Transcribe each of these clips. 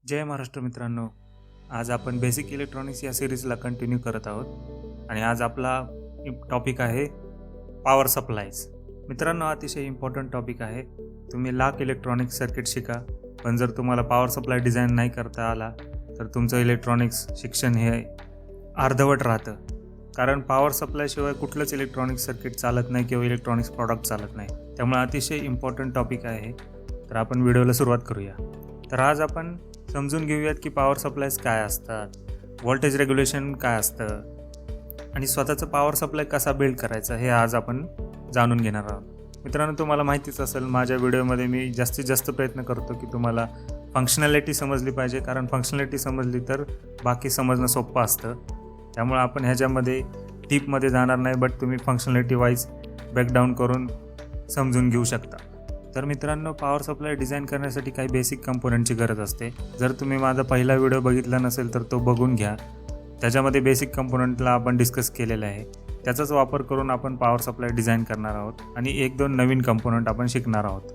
जय महाराष्ट्र मित्रांनो, आज आपण बेसिक इलेक्ट्रॉनिक्स या सिरीजला कंटिन्यू करत आहोत आणि आज आपला टॉपिक आहे पॉवर सप्लायज. मित्रांनो, अतिशय इम्पॉर्टंट टॉपिक आहे. तुम्ही लाख इलेक्ट्रॉनिक सर्किट शिका, पण जर तुम्हाला पॉवर सप्लाय डिझाईन नाही करता आला तर तुमचं इलेक्ट्रॉनिक्स शिक्षण हे अर्धवट राहतं. कारण पॉवर सप्लायशिवाय कुठलंच इलेक्ट्रॉनिक सर्किट चालत नाही किंवा इलेक्ट्रॉनिक्स प्रॉडक्ट चालत नाही. त्यामुळे अतिशय इम्पॉर्टंट टॉपिक आहे. तर आपण व्हिडिओला सुरुवात करूया. तर आज आपण समजून घेऊयात की पॉवर सप्लायज काय असतात, व्होल्टेज रेग्युलेशन काय असतं आणि स्वतःचं पॉवर सप्लाय कसा बिल्ड करायचा हे आज आपण जाणून घेणार आहोत. मित्रांनो, तुम्हाला माहितीच असेल, माझ्या व्हिडिओमध्ये मी जास्तीत जास्त प्रयत्न करतो की तुम्हाला फंक्शनॅलिटी समजली पाहिजे. कारण फंक्शनॅलिटी समजली तर बाकी समजणं सोपं असतं. त्यामुळे आपण ह्याच्यामध्ये डीपमध्ये जाणार नाही, बट तुम्ही फंक्शनॅलिटी वाईज ब्रेकडाऊन करून समजून घेऊ शकता. तर मित्रांनो, पॉवर सप्लाय डिझाईन करण्यासाठी काही बेसिक कंपोनंटची गरज असते. जर तुम्ही माझा पहिला व्हिडिओ बघितला नसेल तर तो बघून घ्या. त्याच्यामध्ये बेसिक कंपोनंटला आपण डिस्कस केलेलं आहे. त्याचाच वापर करून आपण पॉवर सप्लाय डिझाईन करणार आहोत आणि एक दोन नवीन कंपोनंट आपण शिकणार आहोत.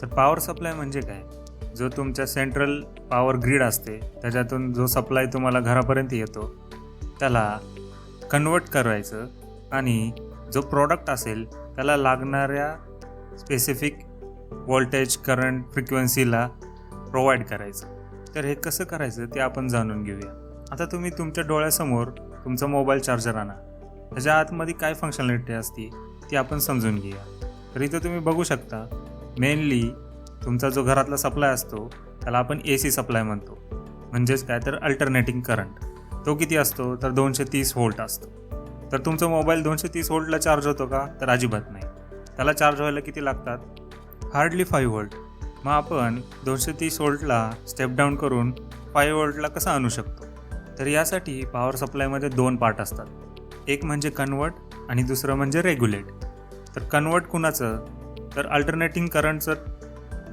तर पॉवर सप्लाय म्हणजे काय? जो तुमच्या सेंट्रल पॉवर ग्रीड असते त्याच्यातून जो सप्लाय तुम्हाला घरापर्यंत येतो त्याला कन्वर्ट करायचं आणि जो प्रॉडक्ट असेल त्याला लागणाऱ्या स्पेसिफिक व्होल्टेज, करंट, फ्रिक्वेन्सीला प्रोव्हाइड करायचं. तर हे कसं करायचं ते आपण जाणून घेऊया. आता तुम्ही तुमच्या डोळ्यासमोर तुमचा मोबाईल चार्जर आणा. त्याच्या आतमध्ये काय फंक्शनॅलिटी असते ती आपण समजून घेऊया. तर इथं तुम्ही बघू शकता, मेनली तुमचा जो घरातला सप्लाय असतो त्याला आपण AC सप्लाय म्हणतो. म्हणजेच काय तर अल्टरनेटिंग करंट. तो किती असतो तर 230 व्होल्ट असतो. तर तुमचा मोबाईल 230 व्होल्टला चार्ज होतो का? तर अजिबात नाही. त्याला चार्ज व्हायला किती लागतात? Hardly 5 volt. मग आपण 230 व्होल्टला स्टेप डाऊन करून 5 व्होल्टला कसं आणू शकतो? तर यासाठी पॉवर सप्लायमध्ये दोन पार्ट असतात. एक म्हणजे कन्वर्ट आणि दुसरं म्हणजे रेग्युलेट. तर कन्वर्ट कुणाचं? तर अल्टरनेटिंग करंटचं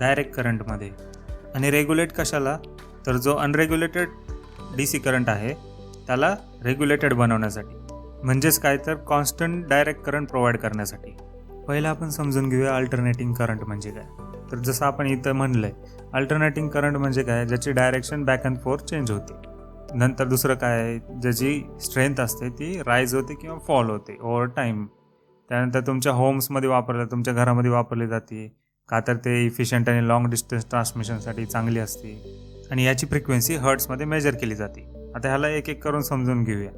डायरेक्ट करंटमध्ये. आणि रेग्युलेट कशाला? तर जो अनरेग्युलेटेड DC करंट आहे त्याला रेग्युलेटेड बनवण्यासाठी. म्हणजेच काय तर कॉन्स्टंट डायरेक्ट करंट प्रोव्हाइड करण्यासाठी. पहिलं आपण समजून घेऊया अल्टरनेटिंग करंट म्हणजे काय. तर जसं आपण इथं म्हणलं आहे, अल्टरनेटिंग करंट म्हणजे काय? ज्याची direction back and fourth change होते. नंतर दुसरं काय आहे? ज्याची स्ट्रेंथ असते ती राईज होते किंवा फॉल होते ओव्हर टाईम. त्यानंतर तुमच्या होम्समध्ये वापरलं, तुमच्या घरामध्ये वापरली जाते का तर ते इफिशियंट आणि लॉंग डिस्टन्स ट्रान्समिशनसाठी चांगली असते. आणि याची फ्रिक्वेन्सी हर्ट्समध्ये मेजर केली जाते. आता ह्याला एक एक करून समजून घेऊया.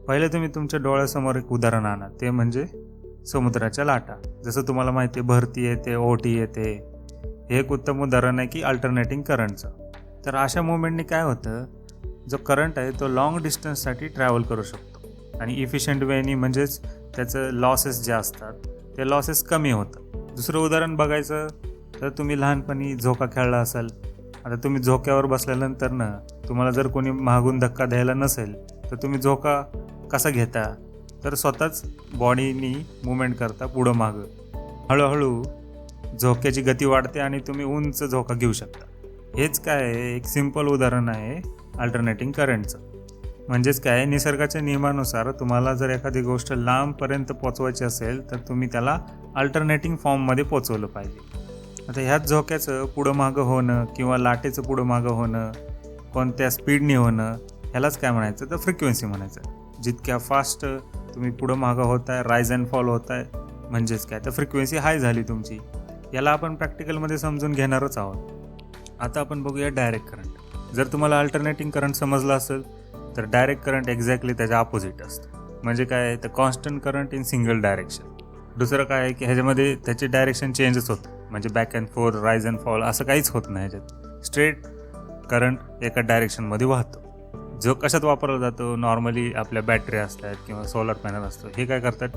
पहिले तुम्ही तुमच्या डोळ्यासमोर एक उदाहरण आणा, ते म्हणजे समुद्राच्या लाटा. जसं तुम्हाला माहिती आहे, भरती येते, ओटी येते. हे एक उत्तम उदाहरण आहे की अल्टरनेटिंग करंटचं. तर अशा मुवमेंटनी काय होतं, जो करंट आहे तो लॉंग डिस्टन्ससाठी ट्रॅव्हल करू शकतो आणि इफिशियंट वेनी, म्हणजेच त्याचं लॉसेस जे असतात ते लॉसेस कमी होतं. दुसरं उदाहरण बघायचं तर तुम्ही लहानपणी झोका खेळला असाल. आता तुम्ही झोक्यावर बसल्यानंतर ना तुम्हाला जर कोणी मागून धक्का द्यायला नसेल तर तुम्ही झोका कसा घेता? तर स्वतःच बॉडीनी मुवमेंट करता पुढं मागं. हळूहळू झोक्याची गती वाढते आणि तुम्ही उंच झोका घेऊ शकता. हेच काय आहे, एक सिम्पल उदाहरण आहे अल्टरनेटिंग करंटचं. म्हणजेच काय, निसर्गाच्या नियमानुसार तुम्हाला जर एखादी गोष्ट लांबपर्यंत पोचवायची असेल तर तुम्ही त्याला अल्टरनेटिंग फॉर्ममध्ये पोचवलं पाहिजे. आता ह्याच झोक्याचं पुढं मागं होणं किंवा लाटेचं पुढं मागं होणं, कोणत्या स्पीडने होणं, ह्यालाच काय म्हणायचं तर फ्रिक्वेन्सी म्हणायचं. जितक्या फास्ट तुम्ही पुढं मागं होत आहे, राईज अँड फॉल होत आहे, म्हणजेच काय तर फ्रिक्वेन्सी हाय झाली तुमची. याला आपण प्रॅक्टिकलमध्ये समजून घेणारच आहोत. आता आपण बघूया डायरेक्ट करंट. जर तुम्हाला अल्टरनेटिंग करंट समजलं असेल तर डायरेक्ट करंट एक्झॅक्टली त्याच्या ऑपोजिट असतं. म्हणजे काय आहे तर constant current in single direction. दुसरं काय आहे की ह्याच्यामध्ये त्याची डायरेक्शन चेंजच होतं. म्हणजे back and fourth, rise and fall असं काहीच होत नाही. ह्याच्यात स्ट्रेट करंट एका डायरेक्शनमध्ये वाहतो. जो कशात वापरला जातो? नॉर्मली आपल्या बॅटरी असतात किंवा सोलर पॅनल असतो. हे काय करतात?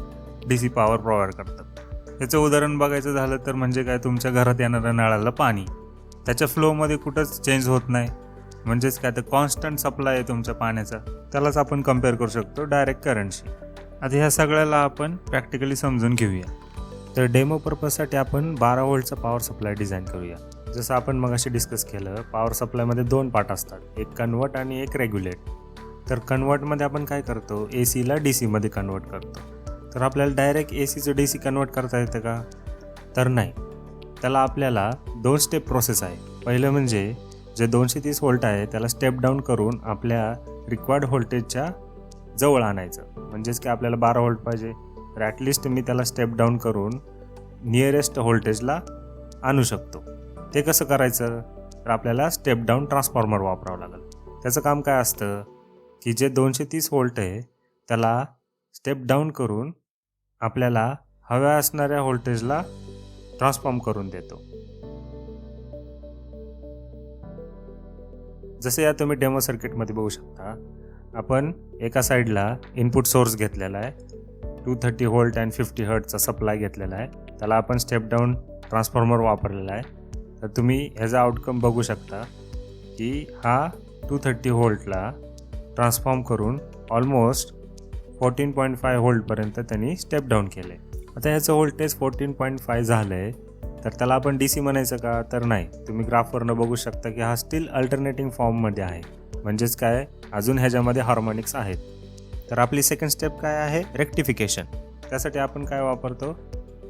DC पॉवर प्रोव्हाइड करतात. याचं उदाहरण बघायचं झालं तर म्हणजे काय, तुमच्या घरात येणाऱ्या नळाला पाणी, त्याच्या फ्लोमध्ये कुठंच चेंज होत नाही. म्हणजेच काय तर कॉन्स्टंट सप्लाय आहे तुमच्या पाण्याचा. त्यालाच आपण कम्पेअर करू शकतो डायरेक्ट करंटशी. आता ह्या सगळ्याला आपण प्रॅक्टिकली समजून घेऊया. तर डेमो पर्पजसाठी आपण 12 व्होल्टचा पॉवर सप्लाय डिझाईन करूया. जसं आपण मगाशी डिस्कस केलं, पॉवर सप्लायमध्ये दोन पार्ट असतात, एक कन्वर्ट आणि एक रेग्युलेट. तर कन्वर्टमध्ये आपण काय करतो? ACला DCमध्ये कन्वर्ट करतो. तर आपल्याला डायरेक्ट ACचं DC कन्वर्ट करता येतं का? तर नाही. त्याला आपल्याला 2 स्टेप प्रोसेस आहे. पहिलं म्हणजे जे 230 व्होल्ट आहे त्याला स्टेप डाऊन करून आपल्या रिक्वायर्ड व्होल्टेजच्या जवळ आणायचं. म्हणजेच की आपल्याला 12 व्होल्ट पाहिजे तर ॲटलिस्ट मी त्याला स्टेप डाऊन करून नियरेस्ट व्होल्टेजला आणू शकतो. ते कसं करायचं तर आपल्याला स्टेप डाऊन ट्रान्सफॉर्मर वापरावं लागेल. त्याचं काम काय असतं की जे 230 व्होल्ट आहे त्याला स्टेप डाऊन करून आपल्याला हव्या असणाऱ्या व्होल्टेजला ट्रान्सफॉर्म करून देतो. जसे या तुम्ही डेमो सर्किटमध्ये बघू शकता, आपण एका साईडला इनपुट सोर्स घेतलेला आहे, 230 व्होल्ट अँड 50 हर्ट्जचा सप्लाय घेतलेला आहे, त्याला आपण स्टेप डाऊन ट्रान्सफॉर्मर वापरलेला आहे. तर तुम्ही ह्याचा आउटकम बघू शकता की हा 230 व्होल्टला ट्रान्सफॉर्म करून ऑलमोस्ट 14.5 व्होल्टपर्यंत त्यांनी स्टेप डाऊन केले. आता ह्याचं व्होल्टेज 14.5 झालं आहे तर त्याला आपण DC म्हणायचं का तर नाही. तुम्ही ग्राफवरनं बघू शकता की हा स्टील अल्टरनेटिंग फॉर्ममध्ये आहे. म्हणजेच काय अजून ह्याच्यामध्ये हार्मोनिक्स आहेत. तर आपली सेकंड स्टेप काय आहे रेक्टिफिकेशन. त्यासाठी आपण काय वापरतो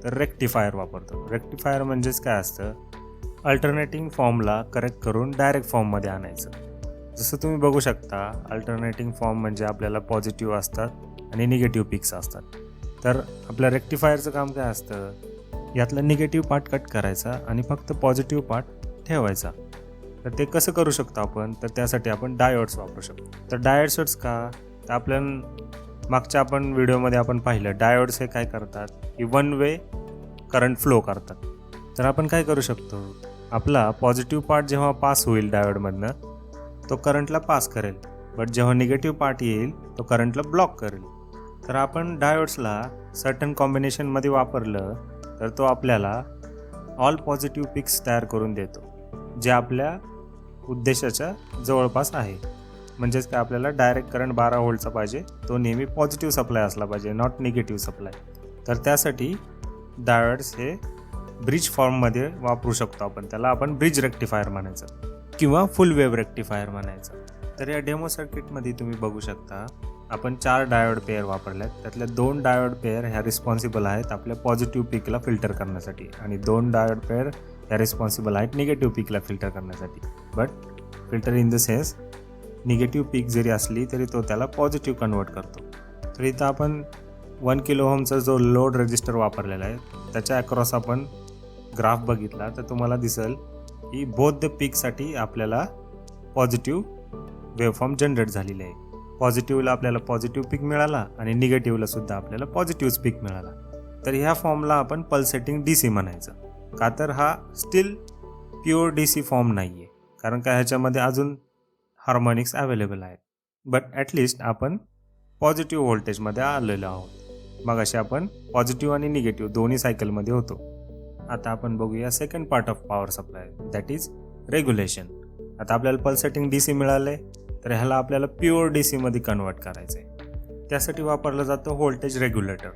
तर रेक्टिफायर वापरतो. रेक्टिफायर म्हणजेच काय असतं अल्टरनेटिंग फॉर्मला करेक्ट करून डायरेक्ट फॉर्ममध्ये आणायचं. जसं तुम्ही बघू शकता अल्टरनेटिंग फॉर्म म्हणजे आपल्याला पॉझिटिव्ह असतात आणि निगेटिव्ह पिक्स असतात. तर आपल्या रेक्टिफायरचं काम काय असतं यातला निगेटिव्ह पार्ट कट करायचा आणि फक्त पॉझिटिव्ह पार्ट ठेवायचा. तर ते कसं करू शकतो आपण तर त्यासाठी आपण डायोड्स वापरू शकतो. तर डायोड्स का तर आपल्या मागच्या आपण व्हिडिओमध्ये आपण पाहिलं डायोड्स हे काय करतात की वन वे करंट फ्लो करतात. तर आपण काय करू शकतो आपला पॉझिटिव्ह पार्ट जेव्हा पास होईल डायोडमधनं तो करंटला पास करेल, बट जेव्हा निगेटिव्ह पार्ट येईल तो करंटला ब्लॉक करेल. तर आपण डायोड्सला सर्टन कॉम्बिनेशनमध्ये वापरलं तर तो आपल्याला ऑल पॉझिटिव्ह पिक्स तयार करून देतो जे आपल्या उद्देशाच्या जवळपास आहे. म्हणजेच काय आपल्याला डायरेक्ट करंट 12 व्होल्टचा पाहिजे, तो नेहमी पॉझिटिव्ह सप्लाय असला पाहिजे, नॉट निगेटिव्ह सप्लाय. तर त्यासाठी डायोड्स हे ब्रिज फॉर्ममध्ये वापरू शकतो आपण. त्याला आपण ब्रिज रेक्टिफायर म्हणायचं किंवा फुल वेव्ह रेक्टिफायर म्हणायचं. तर या डेमो सर्किटमध्ये तुम्ही बघू शकता आपण 4 डायोड पेअर वापरल्यात. त्यातल्या 2 डायोड पेअर ह्या रिस्पॉन्सिबल आहेत आपल्या पॉझिटिव्ह पिकला फिल्टर करण्यासाठी आणि 2 डायोड पेअर ह्या रिस्पॉन्सिबल आहेत निगेटिव्ह पिकला फिल्टर करण्यासाठी. But filter in the sense negative peak जरी असली तरी तो त्याला पॉझिटिव्ह कन्वर्ट करतो. तर इथं आपण 1 किलो ओहमचा जो लोड रेजिस्टर वापरलेला आहे त्याच्या अक्रॉस आपण ग्राफ बघितला तर तुम्हाला दिसेल की बोथ द पीकसाठी आपल्याला पॉझिटिव्ह वेवफॉर्म जनरेट झालेली आहे. पॉझिटिव्हला आपल्याला पॉझिटिव्ह पीक मिळाला आणि निगेटिव्हला सुद्धा आपल्याला पॉझिटिव्ह पीक मिळाला. तर ह्या फॉर्मला आपण पल्सेटिंग DC म्हणायचं. का तर हा स्टील प्युअर DC फॉर्म नाही आहे, कारण का ह्याच्यामध्ये अजून हार्मोनिक्स अवेलेबल आहेत. बट ॲटलिस्ट आपण पॉझिटिव्ह व्होल्टेजमध्ये आलेलो आहोत. मग असे आपण पॉझिटिव्ह आणि निगेटिव्ह दोन्ही सायकलमध्ये होतो. आता आपण बघूया second part of power supply that is regulation. आता आपल्याला पल्सेटिंग DC मिळालं आहे तर ह्याला आपल्याला प्युअर DC मध्ये कन्वर्ट करायचं आहे. त्यासाठी वापरलं जातं व्होल्टेज रेग्युलेटर.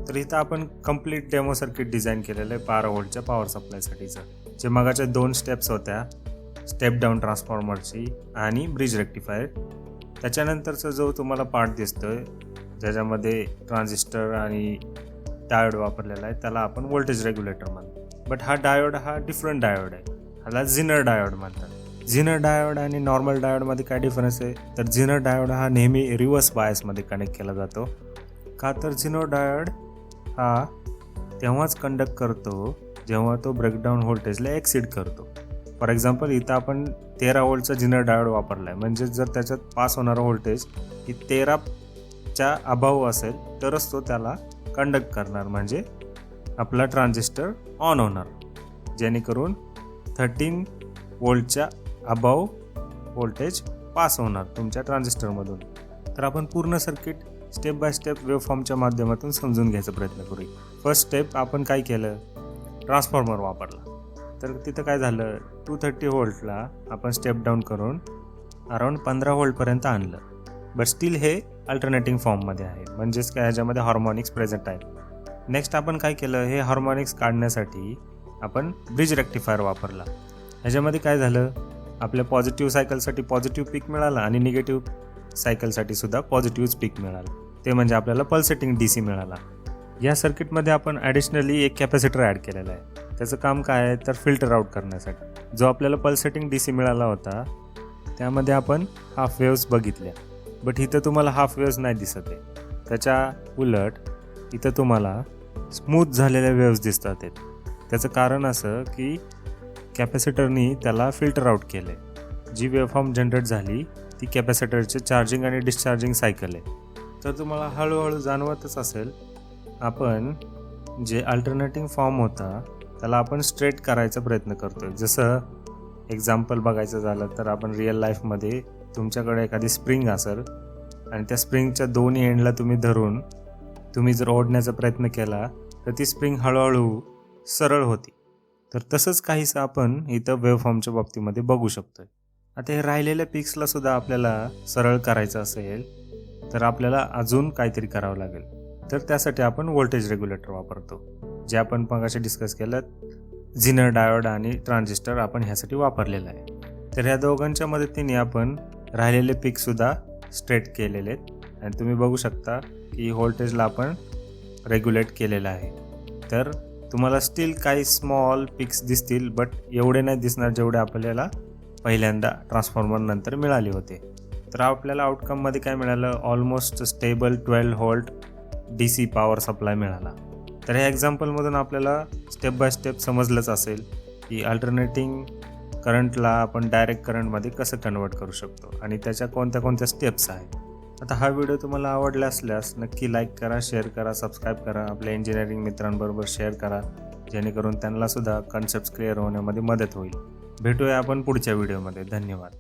तर इथं आपण कम्प्लीट डेमो सर्किट डिझाईन केलेलं आहे 12 व्होल्टच्या पॉवर सप्लायसाठीचं. जे मगाच्या 2 स्टेप्स होत्या स्टेप डाऊन ट्रान्सफॉर्मरची आणि ब्रिज रेक्टिफायर. त्याच्यानंतरचा जो तुम्हाला पार्ट दिसतोय ज्याच्यामध्ये ट्रान्झिस्टर आणि डायोड वापरलेला आहे त्याला आपण व्होल्टेज रेग्युलेटर म्हणतो. बट हा डायोड हा डिफरंट डायोड आहे, ह्याला झिनर डायोड म्हणतात. झिनर डायोड आणि नॉर्मल डायोडमध्ये काय डिफरन्स आहे तर झिनर डायोड हा नेहमी रिव्हर्स बायसमध्ये कनेक्ट केला जातो. का तर झिनर डायोड हा तेव्हाच कंडक्ट करतो जेव्हा तो ब्रेकडाऊन व्होल्टेजला एक्सीड करतो. फॉर एक्झाम्पल इथं आपण 13 व्होल्टचा झिनर डायोड वापरला आहे, म्हणजे जर त्याच्यात पास होणारं व्होल्टेज ही 13च्या अभाव असेल तरच तो त्याला कंडक्ट करणार, म्हणजे आपला ट्रान्झिस्टर ऑन होणार, जेणेकरून 13 व्होल्टच्या अबाव व्होल्टेज पास होणार तुमच्या ट्रान्झिस्टरमधून. तर आपण पूर्ण सर्किट स्टेप बाय स्टेप वेवफॉर्मच्या माध्यमातून समजून घ्यायचा प्रयत्न करूया. फर्स्ट स्टेप आपण काय केलं ट्रान्सफॉर्मर वापरला. तर तिथं काय झालं 230 व्होल्टला आपण स्टेप डाऊन करून अराऊंड 15 व्होल्टपर्यंत आणलं. बट स्टील हे अल्टरनेटिंग फॉर्ममध्ये आहे, म्हणजेच काय ह्याच्यामध्ये हार्मोनिक्स प्रेझेंट आहे. नेक्स्ट आपण काय केलं हे हार्मोनिक्स काढण्यासाठी आपण ब्रिज रेक्टिफायर वापरला. ह्याच्यामध्ये काय झालं आपल्या पॉझिटिव्ह सायकलसाठी पॉझिटिव्ह पीक मिळाला आणि निगेटिव्ह सायकलसाठी सुद्धा पॉझिटिव्ह पीक मिळालं. ते म्हणजे आपल्याला पल्सेटिंग DC मिळाला. या सर्किटमध्ये आपण ॲडिशनली एक कॅपॅसिटर ॲड केलेला आहे. त्याचं काम काय आहे तर फिल्टर आउट करण्यासाठी. जो आपल्याला पल्सेटिंग DC मिळाला होता त्यामध्ये आपण हाफ वेव्स बघितल्या, बट इथं तुम्हाला हाफ वेव्स नाही दिसत आहे. त्याच्या उलट इथं तुम्हाला स्मूथ झालेल्या वेव्स दिसतात आहेत. त्याचं कारण असं की कॅपॅसिटरनी त्याला फिल्टर आउट केलं आहे. जी वेव्हफॉर्म जनरेट झाली ती कॅपॅसिटरचे चार्जिंग आणि डिस्चार्जिंग सायकल आहे. तर तुम्हाला हळूहळू जाणवतच असेल, आपण जे अल्टरनेटिंग फॉर्म होता त्याला आपण स्ट्रेट करायचा प्रयत्न करतोय. जसं एक्झाम्पल बघायचं झालं तर आपण रिअल लाईफमध्ये तुमच्याकडे एखादी स्प्रिंग असेल आणि त्या स्प्रिंगच्या दोन्ही एंडला तुम्ही धरून तुम्ही जर ओढण्याचा प्रयत्न केला तर ती स्प्रिंग हळूहळू सरळ होती. तर तसंच काहीसं आपण इथं वेव्हफॉर्मच्या बाबतीमध्ये बघू शकतोय. आता हे राहिलेल्या पिक्सला सुद्धा आपल्याला सरळ करायचं असेल तर आपल्याला अजून काहीतरी करावं लागेल. तर त्यासाठी आपण व्होल्टेज रेग्युलेटर वापरतो, जे आपण मगाशी डिस्कस केलं. झिनर डायोड आणि ट्रान्झिस्टर आपण ह्यासाठी वापरलेलं आहे. तर ह्या दोघांच्या मदतीने आपण राहिलेले पिकसुद्धा स्ट्रेट केलेले आहेत आणि तुम्ही बघू शकता की व्होल्टेजला आपण रेग्युलेट केलेलं आहे. तर तुम्हाला स्टील काही स्मॉल पिक्स दिसतील, बट एवढे नाही दिसणार जेवढे आपल्याला पहिल्यांदा ट्रान्सफॉर्मर नंतर मिळाले होते. तर आपल्याला आउटकममध्ये काय मिळालं, almost stable 12 volt DC power supply मिळाला. तर ह्या एक्झाम्पलमधून आपल्याला स्टेप बाय स्टेप समजलंच असेल की अल्टरनेटिंग करंटला आपण डायरेक्ट करंटमध्ये कसं कन्वर्ट करू शकतो आणि त्याच्या कोणत्या कोणत्या स्टेप्स आहेत. आता हा व्हिडिओ तुम्हाला आवडला असल्यास नक्की लाईक करा, शेअर करा, सबस्क्राईब करा, आपल्या इंजिनिअरिंग मित्रांबरोबर शेअर करा, जेणेकरून त्यांनासुद्धा कन्सेप्ट्स क्लिअर होण्यामध्ये मदत होईल. भेटूया आपण पुढच्या व्हिडिओमध्ये. धन्यवाद.